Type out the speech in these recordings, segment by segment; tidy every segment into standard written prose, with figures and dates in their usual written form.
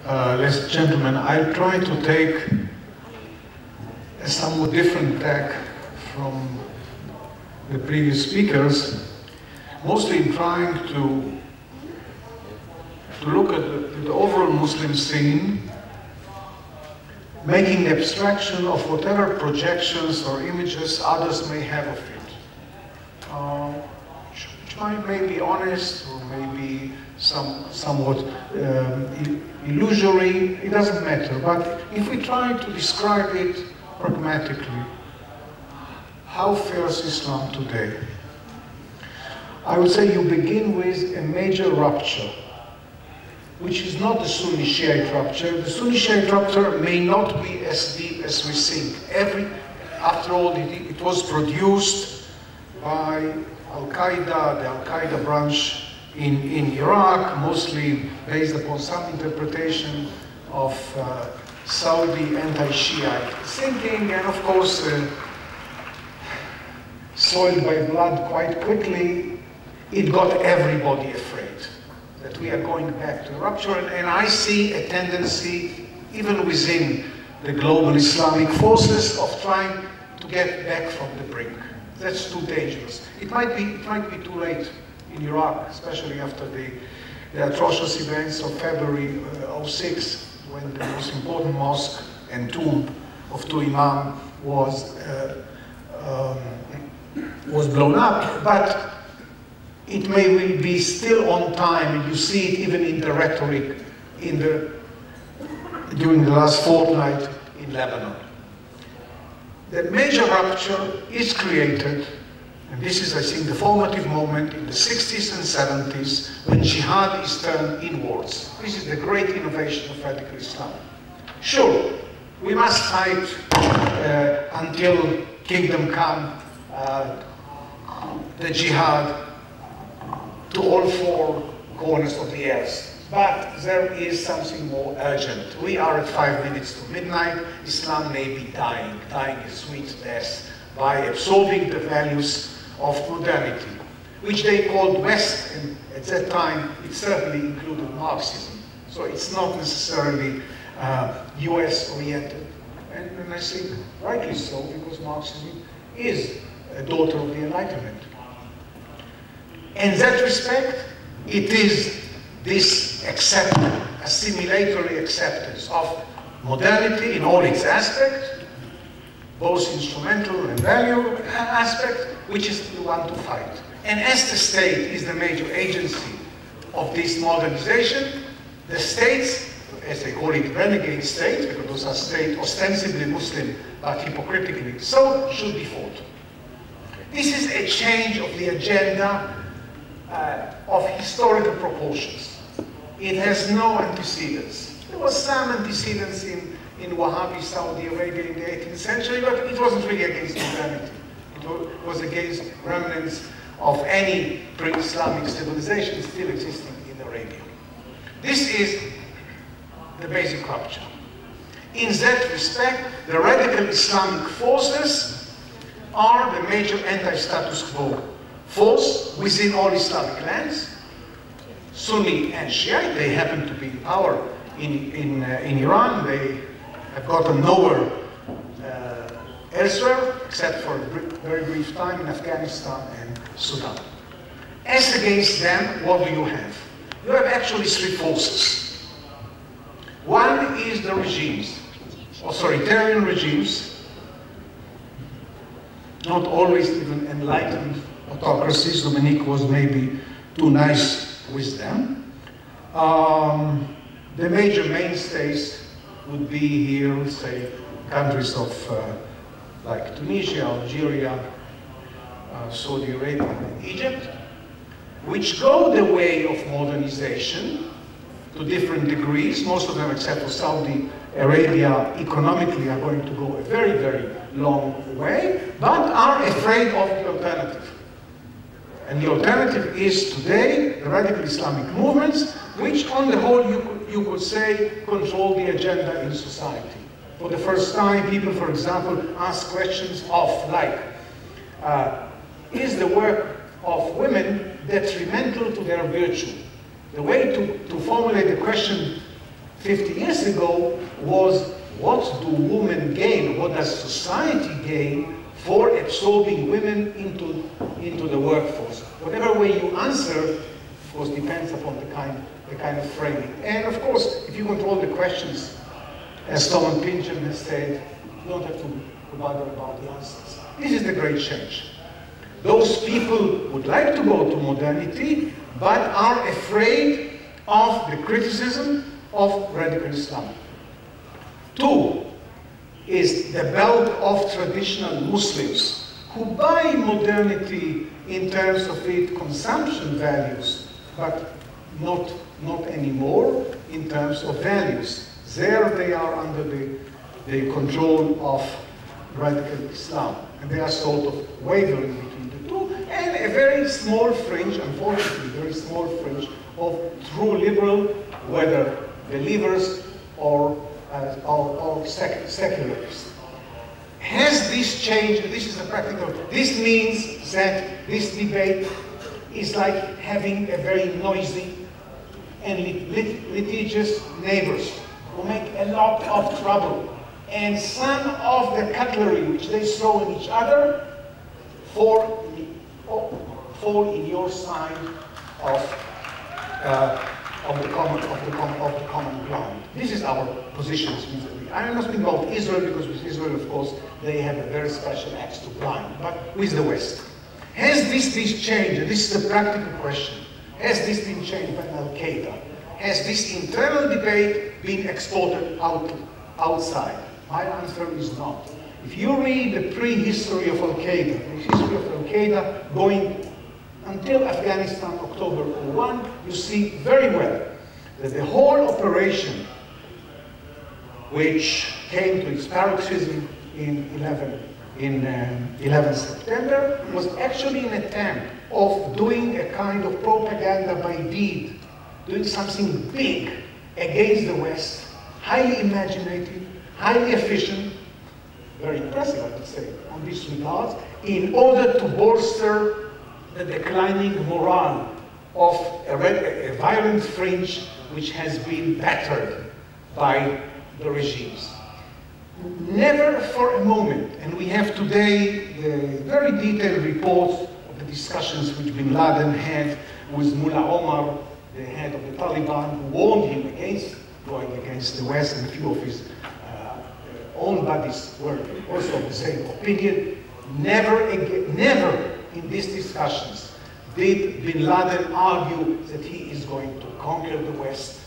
ladies and gentlemen, I'll try to take a somewhat different tack from the previous speakers, mostly in trying to look at the overall Muslim scene, making abstraction of whatever projections or images others may have of it. Which may be honest or maybe somewhat illusory, it doesn't matter. But if we try to describe it pragmatically, how fares Islam today? I would say you begin with a major rupture, which is not the Sunni-Shiite rupture. The Sunni-Shiite rupture may not be as deep as we think. After all, it was produced by Al-Qaeda, the Al-Qaeda branch in Iraq, mostly based upon some interpretation of Saudi anti-Shiite thinking, and of course, soiled by blood quite quickly, it got everybody afraid that we are going back to rupture. And I see a tendency, even within the global Islamic forces, of trying to get back from the brink. That's too dangerous. It might be too late in Iraq, especially after the atrocious events of February '06, when the most important mosque and tomb of two imams was blown up. But it may be still on time, and you see it even in the rhetoric during the last fortnight in Lebanon. The major rupture is created, and this is, I think, the formative moment in the 60s and 70s, when jihad is turned inwards. This is the great innovation of radical Islam. Sure, we must fight until kingdom come, the jihad to all four corners of the earth. But there is something more urgent. We are at 5 minutes to midnight. Islam may be dying a sweet death by absorbing the values of modernity, which they called West, and at that time it certainly included Marxism. So it's not necessarily US oriented, and I think rightly so, because Marxism is a daughter of the Enlightenment. In that respect, it is this assimilatory acceptance of modernity in all its aspects, both instrumental and value aspect, which is the one to fight. And as the state is the major agency of this modernization, the states, as they call it, renegade states, because those are states ostensibly Muslim but hypocritically so, should be fought. This is a change of the agenda of historical proportions. It has no antecedents. There was some antecedents in Wahhabi Saudi Arabia in the 18th century, but it wasn't really against modernity. It was against remnants of any pre-Islamic civilization still existing in Arabia. This is the basic rupture. In that respect, the radical Islamic forces are the major anti-status quo force within all Islamic lands. Sunni and Shiite, they happen to be in power in Iran. They have gotten nowhere elsewhere, except for a very brief time in Afghanistan and Sudan. As against them, what do you have? You have actually three forces. One is the regimes, authoritarian regimes, not always even enlightened autocracies. Dominique was maybe too nice with them. The major mainstays would be here, say, countries of like Tunisia, Algeria, Saudi Arabia, and Egypt, which go the way of modernization to different degrees. Most of them, except for Saudi Arabia, economically are going to go a very, very long way, but are afraid of the alternative. And the alternative is today the radical Islamic movements, which on the whole you could say control the agenda in society. For the first time, people, for example, ask questions of like, is the work of women detrimental to their virtue? The way to formulate the question 50 years ago was, what do women gain? What does society gain for absorbing women into the workforce? Whatever way you answer, of course, depends upon the kind of framing. And of course, if you control the questions, as Thomas Pynchon has said, you don't have to bother about the answers. This is the great change. Those people would like to go to modernity, but are afraid of the criticism of radical Islam. Two is the belt of traditional Muslims who buy modernity in terms of its consumption values, but not anymore in terms of values. There they are under the control of radical Islam, and they are sort of wavering between the two, and a very small fringe, unfortunately, very small fringe of true liberal, whether believers or secularists. Has this changed? This is a practical. This means that this debate is like having a very noisy and litigious neighbors who make a lot of trouble, and some of the cutlery which they throw at each other fall in your side of the common ground. This is our position. I am not speaking about Israel, because with Israel, of course, they have a very special axe to grind, but with the West. Has this changed? This is a practical question. Has this been changed by Al-Qaeda? Has this internal debate been exported outside? My answer is not. If you read the prehistory of Al-Qaeda, the history of Al-Qaeda going until Afghanistan, October 01, you see very well that the whole operation, which came to its paroxysm in 11 September, was actually an attempt of doing a kind of propaganda by deed, doing something big against the West, highly imaginative, highly efficient, very impressive, I would say, on this regard, in order to bolster the declining morale of a violent fringe which has been battered by the regimes. Never for a moment, and we have today the very detailed reports of the discussions which bin Laden had with Mullah Omar, the head of the Taliban, who warned him against going against the West, and a few of his own buddies were also of the same opinion. Never in these discussions did bin Laden argue that he is going to conquer the West,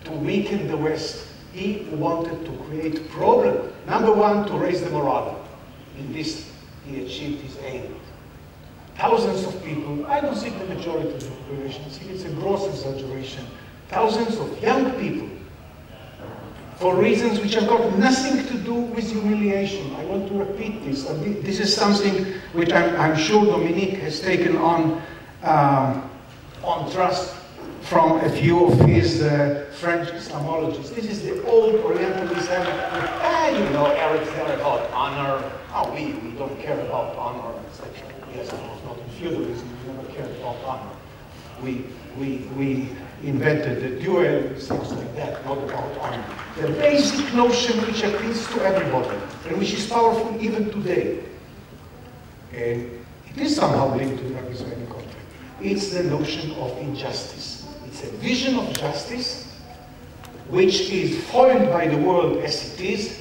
to weaken the West. He wanted to create problem. Number one, to raise the morale. In this, he achieved his aim. Thousands of people, I don't think the majority of the population, I think it's a gross exaggeration, thousands of young people, for reasons which have got nothing to do with humiliation. I want to repeat this. This is something which I'm sure Dominique has taken on trust from a few of his French Islamologists. This is the old Orientalism. You know, Arabs care about honor. Oh, we don't care about honor, etc. Yes, of course, not in feudalism. We never cared about honor. We invented the duel, things like that, not about honor. The basic notion which appeals to everybody, and which is powerful even today, and it is somehow linked to the Israeli conflict, it's the notion of injustice. It's a vision of justice which is foiled by the world as it is,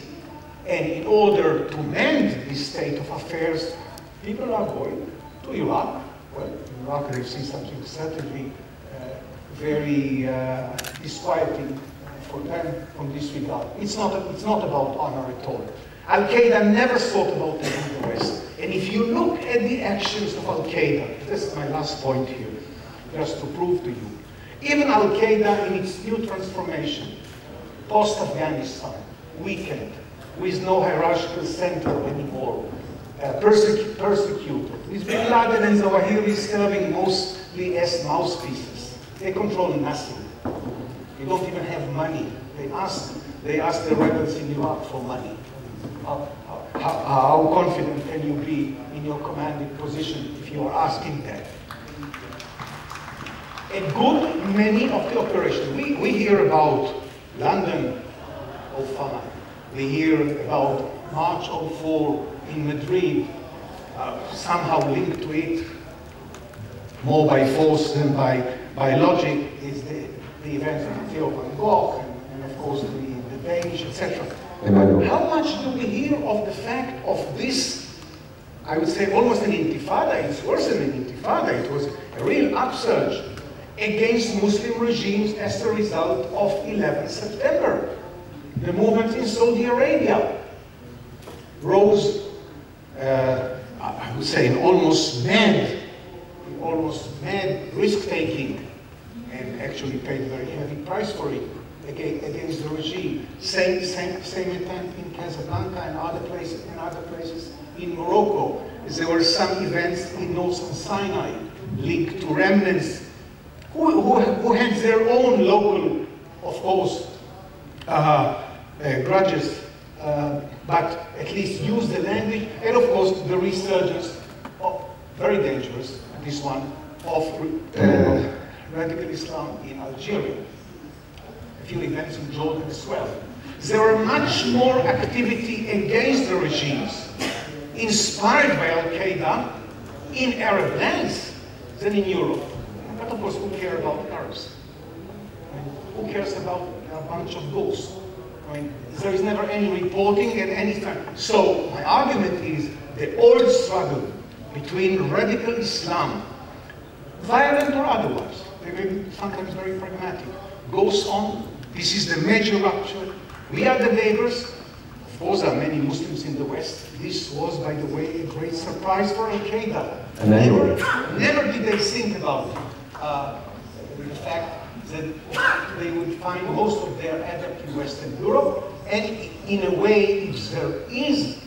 and in order to mend this state of affairs, people are going to Iraq. Well, in Iraq they see something certainly very disquieting for them from this regard. It's not about honor at all. Al-Qaeda never thought about taking the West. And if you look at the actions of Al-Qaeda, this is my last point here, just to prove to you, even Al-Qaeda in its new transformation, post-Afghanistan, weakened, with no hierarchical center anymore, persecuted, with bin Laden and Zawahiri serving mostly as mouthpieces. They control nothing. They don't even have money. They ask the rebels in Iraq for money. How confident can you be in your commanding position if you are asking that? A good many of the operations, we hear about London 05, we hear about March 04 in Madrid, somehow linked to it more by force than by logic, is the events of Theo van Gogh and of course the Danish, etc. Emmanuel. How much do we hear of the fact of this, I would say almost an intifada? It's worse than an intifada. It was a real upsurge against Muslim regimes as a result of 11 September. The movement in Saudi Arabia rose, I would say, an almost mad risk-taking, and actually paid a very heavy price for it against the regime. Same attempt in Casablanca and other places in Morocco. There were some events in Northern Sinai linked to remnants who had their own local, of course, grudges, but at least used the language, and of course the resurgence of, very dangerous, this one, of radical Islam in Algeria. A few events in Jordan as well. There were much more activity against the regimes inspired by Al-Qaeda in Arab lands than in Europe. But of course, who cares about Arabs? I mean, who cares about a bunch of ghosts? I mean, there is never any reporting at any time. So my argument is the old struggle between radical Islam, violent or otherwise, they may be sometimes very pragmatic, goes on. This is the major rupture. We are the neighbors. Of course, there are many Muslims in the West. This was, by the way, a great surprise for Al-Qaeda. Never did they think about the fact that they would find most of their adept in Western Europe. And in a way, if there is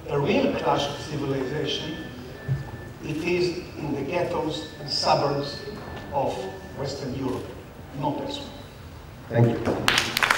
a real clash of civilization, it is in the ghettos and suburbs of Western Europe, not elsewhere. Thank you.